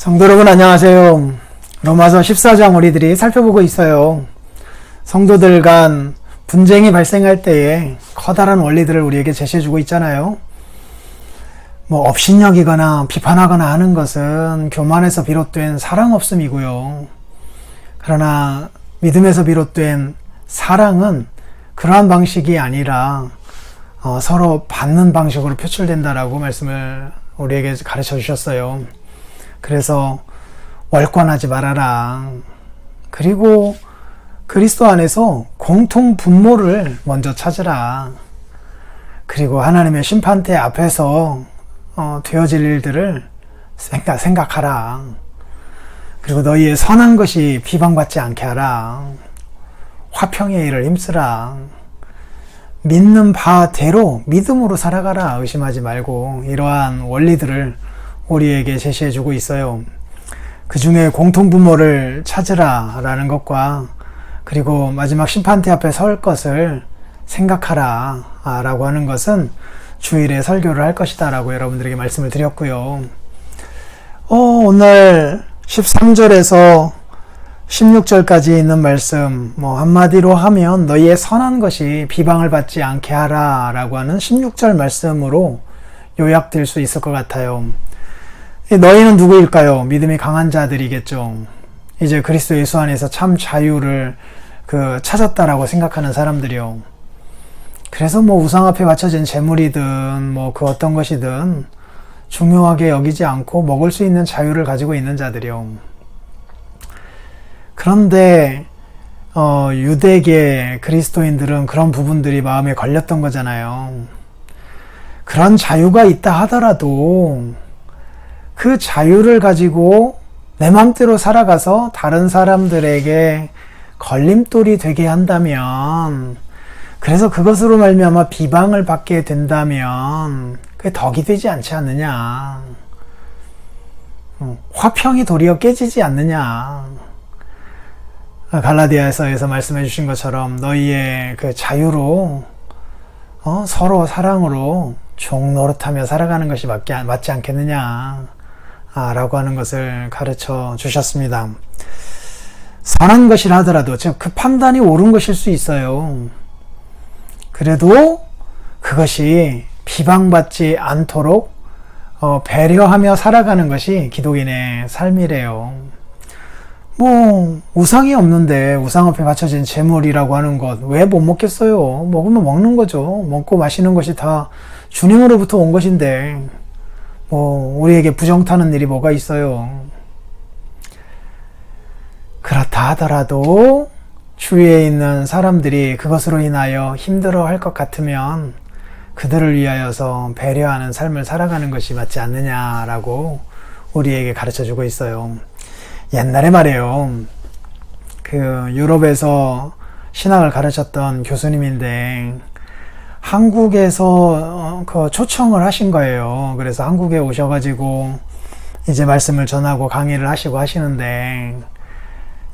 성도 여러분 안녕하세요. 로마서 14장 우리들이 살펴보고 있어요. 성도들 간 분쟁이 발생할 때에 커다란 원리들을 우리에게 제시해주고 있잖아요. 업신여기거나 비판하거나 하는 것은 교만에서 비롯된 사랑 없음이고요. 그러나 믿음에서 비롯된 사랑은 그러한 방식이 아니라 서로 받는 방식으로 표출된다라고 말씀을 우리에게 가르쳐 주셨어요. 그래서 월권하지 말아라. 그리고 그리스도 안에서 공통 분모를 먼저 찾으라. 그리고 하나님의 심판대 앞에서 되어질 일들을 생각하라. 그리고 너희의 선한 것이 비방받지 않게 하라. 화평의 일을 힘쓰라. 믿는 바대로 믿음으로 살아가라. 의심하지 말고 이러한 원리들을 우리에게 제시해주고 있어요. 그 중에 공통분모를 찾으라 라는 것과 그리고 마지막 심판대 앞에 설 것을 생각하라 라고 하는 것은 주일에 설교를 할 것이다 라고 여러분들에게 말씀을 드렸고요. 오늘 13절에서 16절까지 있는 말씀, 한마디로 하면 너희의 선한 것이 비방을 받지 않게 하라 라고 하는 16절 말씀으로 요약될 수 있을 것 같아요. 너희는 누구일까요? 믿음이 강한 자들이겠죠. 이제 그리스도 예수 안에서 참 자유를 찾았다라고 생각하는 사람들이요. 그래서 우상 앞에 바쳐진 재물이든 그 어떤 것이든 중요하게 여기지 않고 먹을 수 있는 자유를 가지고 있는 자들이요. 그런데 유대계 그리스도인들은 그런 부분들이 마음에 걸렸던 거잖아요. 그런 자유가 있다 하더라도 그 자유를 가지고 내 맘대로 살아가서 다른 사람들에게 걸림돌이 되게 한다면, 그래서 그것으로 말미암아 비방을 받게 된다면 그게 덕이 되지 않지 않느냐. 화평이 도리어 깨지지 않느냐. 갈라디아서에서 말씀해 주신 것처럼 너희의 그 자유로 서로 사랑으로 종 노릇하며 살아가는 것이 맞지 않겠느냐 라고 하는 것을 가르쳐 주셨습니다. 선한 것이라 하더라도 즉 그 판단이 옳은 것일 수 있어요. 그래도 그것이 비방받지 않도록 배려하며 살아가는 것이 기독인의 삶이래요. 우상이 없는데 우상 앞에 바쳐진 재물이라고 하는 것 왜 못 먹겠어요? 먹으면 먹는 거죠. 먹고 마시는 것이 다 주님으로부터 온 것인데 우리에게 부정타는 일이 뭐가 있어요? 그렇다 하더라도 주위에 있는 사람들이 그것으로 인하여 힘들어할 것 같으면 그들을 위하여서 배려하는 삶을 살아가는 것이 맞지 않느냐라고 우리에게 가르쳐주고 있어요. 옛날에 말이에요. 유럽에서 신학을 가르쳤던 교수님인데 한국에서 초청을 하신 거예요. 그래서 한국에 오셔가지고 이제 말씀을 전하고 강의를 하시고 하시는데,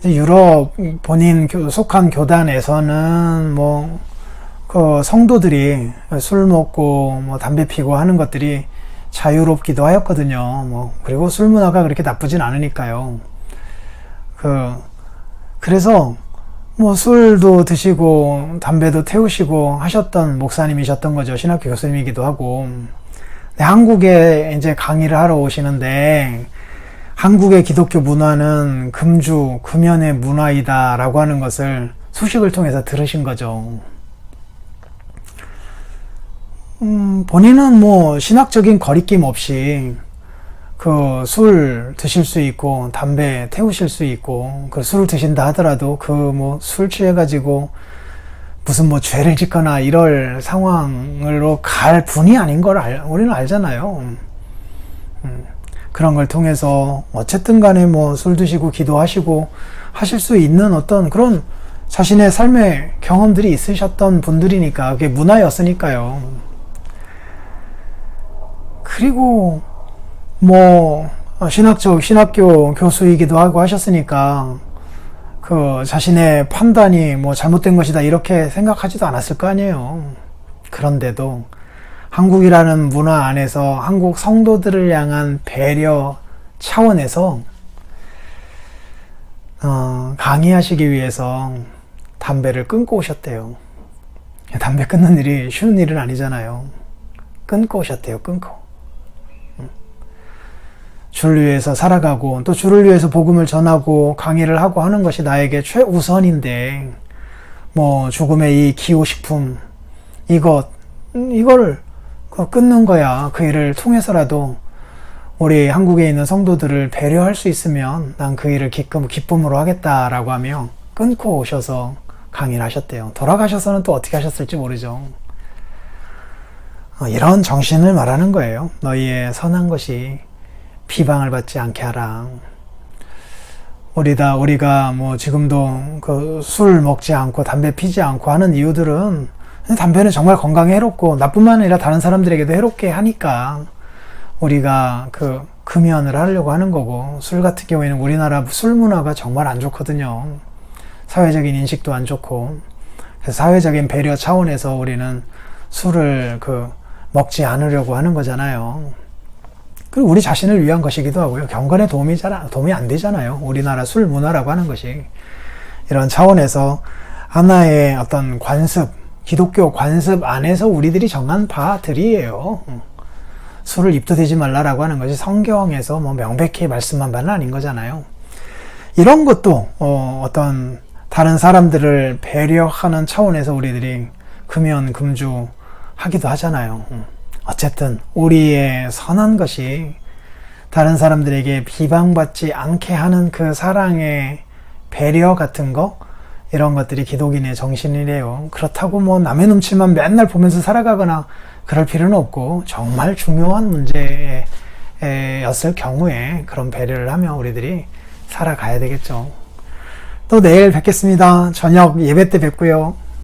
유럽 본인 속한 교단에서는 성도들이 술 먹고 담배 피고 하는 것들이 자유롭기도 하였거든요. 그리고 술 문화가 그렇게 나쁘진 않으니까요. 그래서 술도 드시고 담배도 태우시고 하셨던 목사님이셨던 거죠. 신학교 교수님이기도 하고. 한국에 이제 강의를 하러 오시는데 한국의 기독교 문화는 금연의 문화이다 라고 하는 것을 수식을 통해서 들으신 거죠. 본인은 신학적인 거리낌 없이 술 드실 수 있고 담배 태우실 수 있고 술을 드신다 하더라도 술 취해가지고 무슨 죄를 짓거나 이럴 상황으로 갈 분이 아닌 걸 우리는 알잖아요. 그런 걸 통해서 어쨌든 간에 술 드시고 기도하시고 하실 수 있는 어떤 그런 자신의 삶의 경험들이 있으셨던 분들이니까 그게 문화였으니까요. 그리고 신학교 교수이기도 하고 하셨으니까 자신의 판단이 잘못된 것이다 이렇게 생각하지도 않았을 거 아니에요. 그런데도 한국이라는 문화 안에서 한국 성도들을 향한 배려 차원에서 강의하시기 위해서 담배를 끊고 오셨대요. 담배 끊는 일이 쉬운 일은 아니잖아요. 끊고 오셨대요. 끊고. 주를 위해서 살아가고 또 주를 위해서 복음을 전하고 강의를 하고 하는 것이 나에게 최우선인데 뭐 죽음의 이 기호식품 이걸 끊는 거야. 그 일을 통해서라도 우리 한국에 있는 성도들을 배려할 수 있으면 난 그 일을 기쁨으로 하겠다라고 하며 끊고 오셔서 강의를 하셨대요. 돌아가셔서는 또 어떻게 하셨을지 모르죠. 이런 정신을 말하는 거예요. 너희의 선한 것이 비방을 받지 않게 하라. 우리가 뭐 지금도 그 술 먹지 않고 담배 피지 않고 하는 이유들은 담배는 정말 건강에 해롭고 나뿐만 아니라 다른 사람들에게도 해롭게 하니까 우리가 그 금연을 하려고 하는 거고, 술 같은 경우에는 우리나라 술 문화가 정말 안 좋거든요. 사회적인 인식도 안 좋고, 그래서 사회적인 배려 차원에서 우리는 술을 먹지 않으려고 하는 거잖아요. 그리고 우리 자신을 위한 것이기도 하고요. 경건에 도움이 안 되잖아요. 우리나라 술 문화라고 하는 것이. 이런 차원에서 하나의 어떤 관습, 기독교 관습 안에서 우리들이 정한 바들이에요. 술을 입도 대지 말라라고 하는 것이 성경에서 뭐 명백히 말씀한 바는 아닌 거잖아요. 이런 것도 어떤 다른 사람들을 배려하는 차원에서 우리들이 금연, 금주 하기도 하잖아요. 어쨌든 우리의 선한 것이 다른 사람들에게 비방받지 않게 하는 그 사랑의 배려 같은 거, 이런 것들이 기독인의 정신이래요. 그렇다고 뭐 남의 눈치만 맨날 보면서 살아가거나 그럴 필요는 없고, 정말 중요한 문제였을 경우에 그런 배려를 하며 우리들이 살아가야 되겠죠. 또 내일 뵙겠습니다. 저녁 예배 때 뵙고요.